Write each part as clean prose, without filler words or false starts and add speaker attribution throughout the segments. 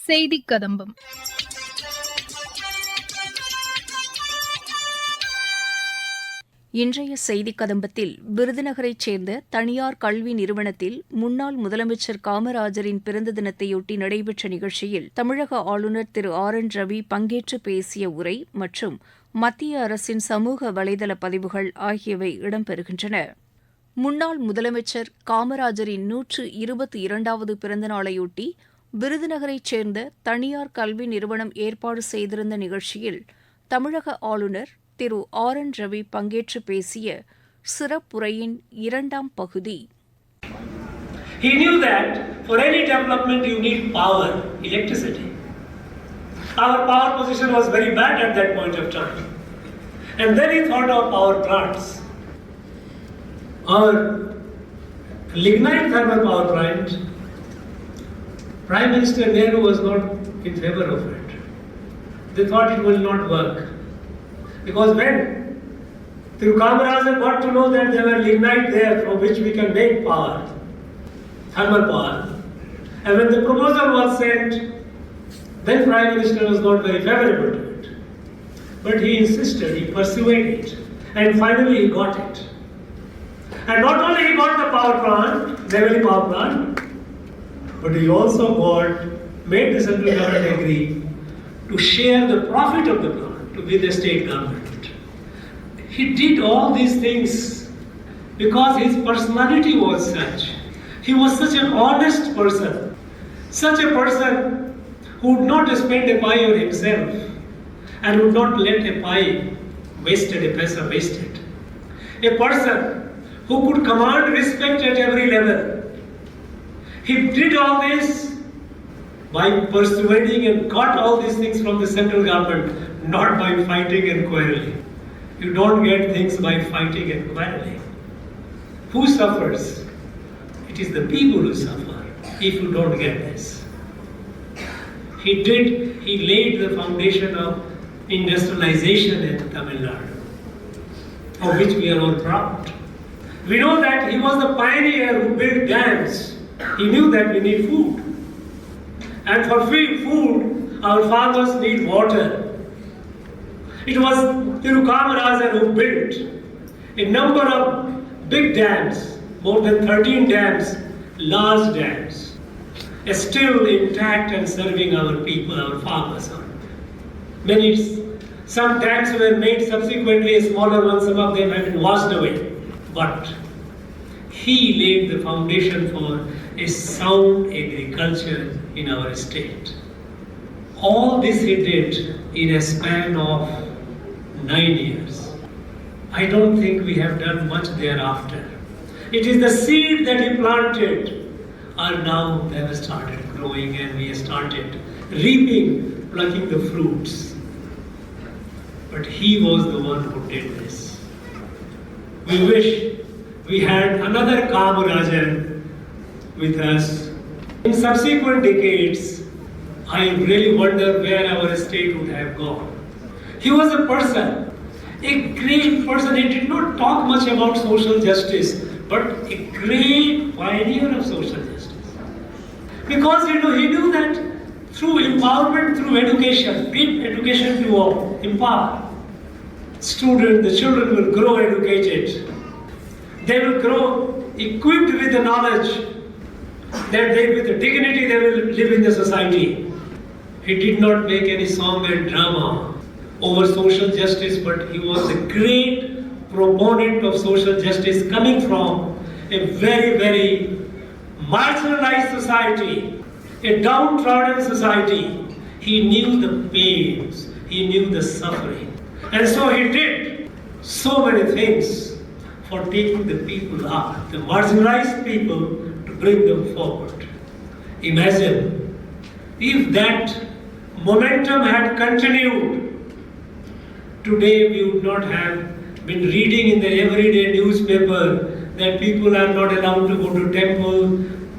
Speaker 1: செய்திக்கதம்பம்.
Speaker 2: இன்றைய செய்திக் கதம்பத்தில் விருதுநகரைச் சேர்ந்த தனியார் கல்வி நிறுவனத்தில் முன்னாள் முதலமைச்சர் காமராஜரின் பிறந்த தினத்தையொட்டி நடைபெற்ற நிகழ்ச்சியில் தமிழக ஆளுநர் திரு ஆர்.என். ரவி பங்கேற்று பேசிய உரை மற்றும் மத்திய அரசின் சமூக வலைதள பதிவுகள் ஆகியவை இடம்பெறுகின்றன. முன்னாள் முதலமைச்சர் காமராஜரின் 122வது பிறந்தநாளையொட்டி விருதுநகரைச் சேர்ந்த தனியார் கல்வி நிறுவனம் ஏற்பாடு செய்திருந்த நிகழ்ச்சியில் தமிழக ஆளுநர் திரு ஆர்.என். ரவி பங்கேற்று பேசிய சிறப்புரையின் 2ஆம் பகுதி.
Speaker 3: He knew that for any development you need power, electricity. Our power position was very bad at that point of time. And then he thought of power plants. Our lignite thermal power plant, Prime Minister Nehru was not in favor of it. They thought it will not work. Because when through Kamarajar got to know that there were lignite there from which we can make power, thermal power, and when the proposal was sent, then Prime Minister was not very favorable to it. But he insisted, he persuaded, and finally he got it. And not only he got the power plant, Neyveli power plant, but he also made the central government agree to share the profit of the plant with the state government. He did all these things because his personality was such. He was such an honest person, such a person who would not spend a pie on himself and would not let a pie wasted, a paisa wasted. A person who could command respect at every level. He did all this by persuading and got all these things from the central government, not by fighting and quarreling. You don't get things by fighting and quarreling. Who suffers? It is the people who suffer if you don't get this. He laid the foundation of industrialization in Tamil Nadu, of which we are all proud. We know that he was the pioneer who built dams. He knew that we need food. And for food, our farmers need water. It was Thiru Kamarajar who built a number of big dams, more than 13 dams, large dams, still intact and serving our people, our farmers. Some dams were made subsequently, smaller ones, some of them have been washed away. But he laid the foundation for a sound agriculture in our state. All this he did in a span of 9 years. I don't think we have done much thereafter. It is the seed that he planted are now they have started growing and we have started reaping, plucking the fruits. But he was the one who did this. We wish we had another Kamarajar with us. In subsequent decades, I really wonder where our state would have gone. He was a person, a great person. He did not talk much about social justice, but a great pioneer of social justice. Because he knew that through empowerment, through education, give education to all, empower. The children will grow educated. They will grow equipped with the knowledge that with the dignity they will live in the society. He did not make any song and drama over social justice, but he was a great proponent of social justice coming from a very, very marginalized society, a downtrodden society. He knew the pains, he knew the suffering. And so he did so many things for taking the people up, the marginalized people, to bring them forward. Imagine if that momentum had continued, today we would not have been reading in the everyday newspaper that people are not allowed to go to temple,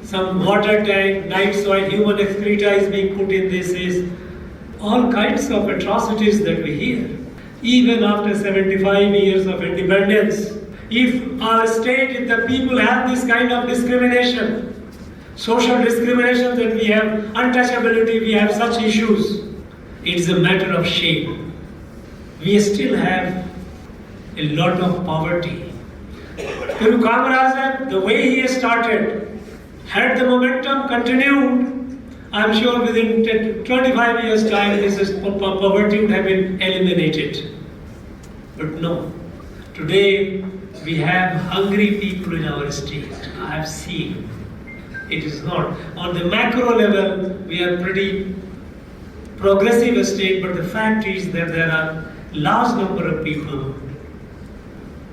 Speaker 3: some water tank, night soil, human excreta is being put in this, all kinds of atrocities that we hear. Even after 75 years of independence, if our state, if the people have this kind of discrimination, social discrimination, that we have untouchability, we have such issues. It is a matter of shame. We still have a lot of poverty. Guru Kamarajar, the way he has started, had the momentum continued, I am sure within 25 years' time, this poverty would have been eliminated. But no. Today, we have hungry people in our state. I have seen. It is not. On the macro level, we are pretty progressive state, but the fact is that there are large number of people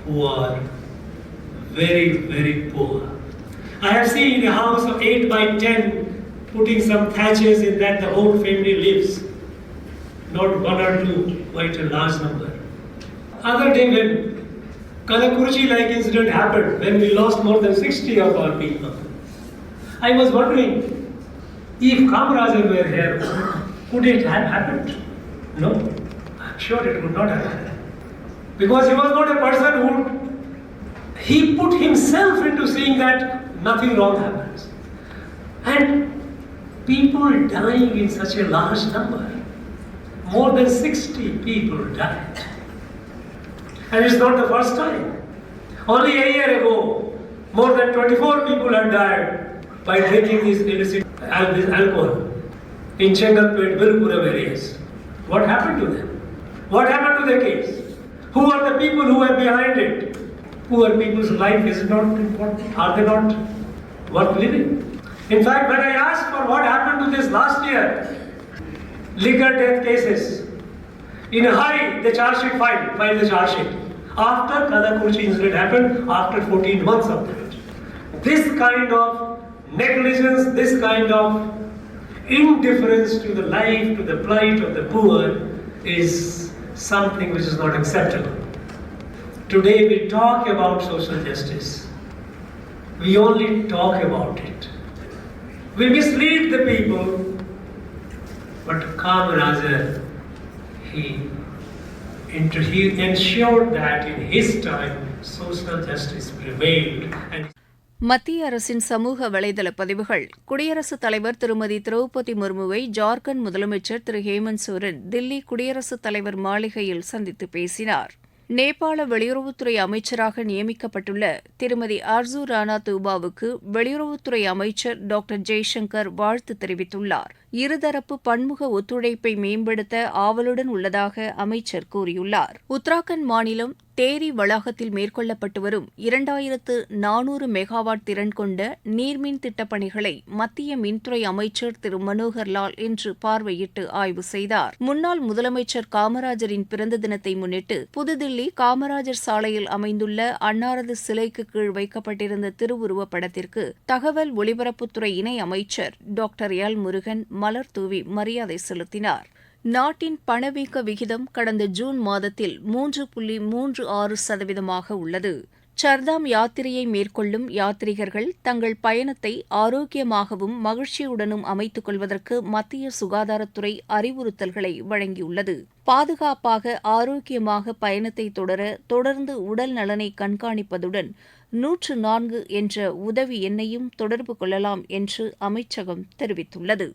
Speaker 3: who are very, very poor. I have seen a house of 8 by 10 putting some thatches in that the whole family lives. Not one or two, quite a large number. Other day when Kalakurchi-like incident happened, when we lost more than 60 of our people, I was wondering, if Kamarajar were here, could it have happened? No, I'm sure it would not have happened. Because he was not a person he put himself into seeing that nothing wrong happens. And people dying in such a large number, more than 60 people died. And it's not the first time. Only a year ago, more than 24 people had died by drinking this illicit alcohol in Chengalpet, Virupuram areas. What happened to them? What happened to the case? Who are the people who are behind it? Poor people's life is not important. Are they not worth living? In fact, when I asked for what happened to this last year, liquor death cases, in a hurry, the charge sheet filed the charge sheet. After Kalakurchi incident happened, after 14 months of that. This kind of negligence, this kind of indifference to the life, to the plight of the poor is something which is not acceptable. Today we talk about social justice. We only talk about it. We mislead the people, but Kamarajar, he ensured that in his time social justice prevailed. And
Speaker 2: மத்திய அரசின் சமூக வலைதள பதிவுகள். குடியரசுத் தலைவர் திருமதி திரௌபதி முர்முவை ஜார்க்கண்ட் முதலமைச்சர் திரு ஹேமந்த் சோரன் தில்லி குடியரசுத் தலைவர் மாளிகையில் சந்தித்து பேசினார். நேபாள வெளியுறவுத்துறை அமைச்சராக நியமிக்கப்பட்டுள்ள திருமதி ஆர்சு ராணா தூபாவுக்கு வெளியுறவுத்துறை அமைச்சர் டாக்டர் ஜெய்சங்கர் வாழ்த்து தெரிவித்துள்ளார். இருதரப்பு பன்முக ஒத்துழைப்பை மேம்படுத்த ஆவலுடன் உள்ளதாக அமைச்சர் கூறியுள்ளார். உத்தராகண்ட் மாநிலம் தேரி வளாகத்தில் மேற்கொள்ளப்பட்டு வரும் 2400 மெகாவாட் திறன் கொண்ட நீர்மின் திட்டப் பணிகளை மத்திய மின்துறை அமைச்சர் திரு மனோகர் லால் இன்று பார்வையிட்டு ஆய்வு செய்தார். முன்னாள் முதலமைச்சர் காமராஜரின் பிறந்த தினத்தை முன்னிட்டு புதுதில்லி காமராஜர் சாலையில் அமைந்துள்ள அன்னாரது சிலைக்கு கீழ் வைக்கப்பட்டிருந்த திருவுருவப் படத்திற்கு தகவல் ஒலிபரப்புத்துறை இணை அமைச்சர் டாக்டர் எல் முருகன் மலர் தூவி மரியாதை செலுத்தினார். நாட்டின் பணவீக்க விகிதம் கடந்த ஜூன் மாதத்தில் 3.36% உள்ளது. சர்தாம் யாத்திரையை மேற்கொள்ளும் யாத்ரீகர்கள் தங்கள் பயணத்தை ஆரோக்கியமாகவும் மகிழ்ச்சியுடனும் அமைத்துக் கொள்வதற்கு மத்திய சுகாதாரத்துறை அறிவுறுத்தல்களை வழங்கியுள்ளது. பாதுகாப்பாக ஆரோக்கியமாக பயணத்தை தொடர்ந்து உடல் நலனை கண்காணிப்பதுடன் 104 என்ற உதவி எண்ணையும் தொடர்பு கொள்ளலாம் என்று அமைச்சகம் தெரிவித்துள்ளது.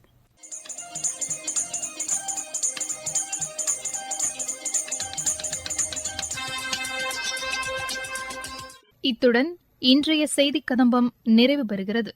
Speaker 1: இத்துடன் இன்றைய செய்திக் கதம்பம் நிறைவு பெறுகிறது.